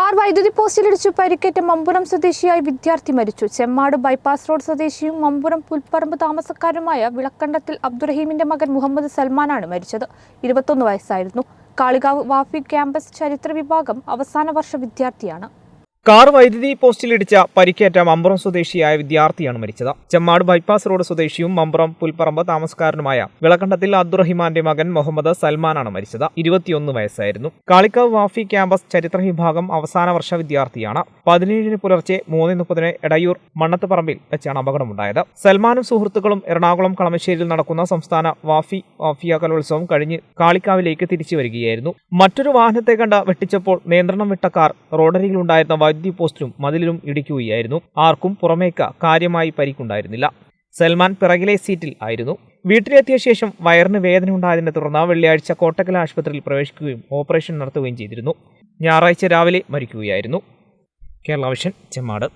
Car വൈദ്യുതി പോസ്റ്റിലിടിച്ചു പരിക്കേറ്റ മമ്പുറം സ്വദേശിയായ വിദ്യാർത്ഥി മരിച്ചു. ചെമ്മാട് ബൈപ്പാസ് റോഡ് സ്വദേശിയും മമ്പുറം പുൽപ്പറമ്പ് താമസക്കാരുമായ വിളക്കണ്ടത്തിൽ അബ്ദുറഹീമിന്റെ മകൻ മുഹമ്മദ് സൽമാനാണ് മരിച്ചത്. 21 വയസ്സായിരുന്നു. കാളികാവ് വാഫി ക്യാമ്പസ് ചരിത്ര വിഭാഗം അവസാന വർഷ വിദ്യാർത്ഥിയാണ്. കാർ വൈദ്യുതി പോസ്റ്റിലിടിച്ച പരിക്കേറ്റ മമ്പുറം സ്വദേശിയായ വിദ്യാർത്ഥിയാണ് മരിച്ചത്. ചെമ്മാട് ബൈപ്പാസ് റോഡ് സ്വദേശിയും മമ്പുറം പുൽപ്പറമ്പ് താമസക്കാരനുമായ വിളക്കണ്ടത്തിൽ അബ്ദുറഹിമാന്റെ മകൻ മുഹമ്മദ് സൽമാനാണ് മരിച്ചത്. 21 വയസ്സായിരുന്നു. കാളികാവ് വാഫി ക്യാമ്പസ് ചരിത്ര വിഭാഗം അവസാന വർഷ വിദ്യാർത്ഥിയാണ്. 17 പുലർച്ചെ 3:30 എടയൂർ മണ്ണത്തുപറമ്പിൽ വെച്ചാണ് അപകടമുണ്ടായത്. സൽമാനും സുഹൃത്തുക്കളും എറണാകുളം കളമശ്ശേരിയിൽ നടക്കുന്ന സംസ്ഥാന വാഫിയ കലോത്സവം കഴിഞ്ഞ് കാളികാവിലേക്ക് തിരിച്ചു വരികയായിരുന്നു. മറ്റൊരു വാഹനത്തെ കണ്ട് വെട്ടിച്ചപ്പോൾ നിയന്ത്രണം വിട്ട കാർ റോഡരികിലുണ്ടായിരുന്ന വൈദ്യുതി പോസ്റ്റിലും മതിലിലും ഇടിക്കുകയായിരുന്നു. ആർക്കും പുറമേക്ക് കാര്യമായി പരിക്കുണ്ടായിരുന്നില്ല. സൽമാൻ പിറകിലെ സീറ്റിൽ ആയിരുന്നു. വീട്ടിലെത്തിയ ശേഷം വയറിന് വേദന ഉണ്ടായതിനെ തുടർന്ന് വെള്ളിയാഴ്ച കോട്ടക്കൽ ആശുപത്രിയിൽ പ്രവേശിക്കുകയും ഓപ്പറേഷൻ നടത്തുകയും ചെയ്തിരുന്നു. ഞായറാഴ്ച രാവിലെ മരിക്കുകയായിരുന്നു. കേരള വിഷൻ, ചെമ്മാട്.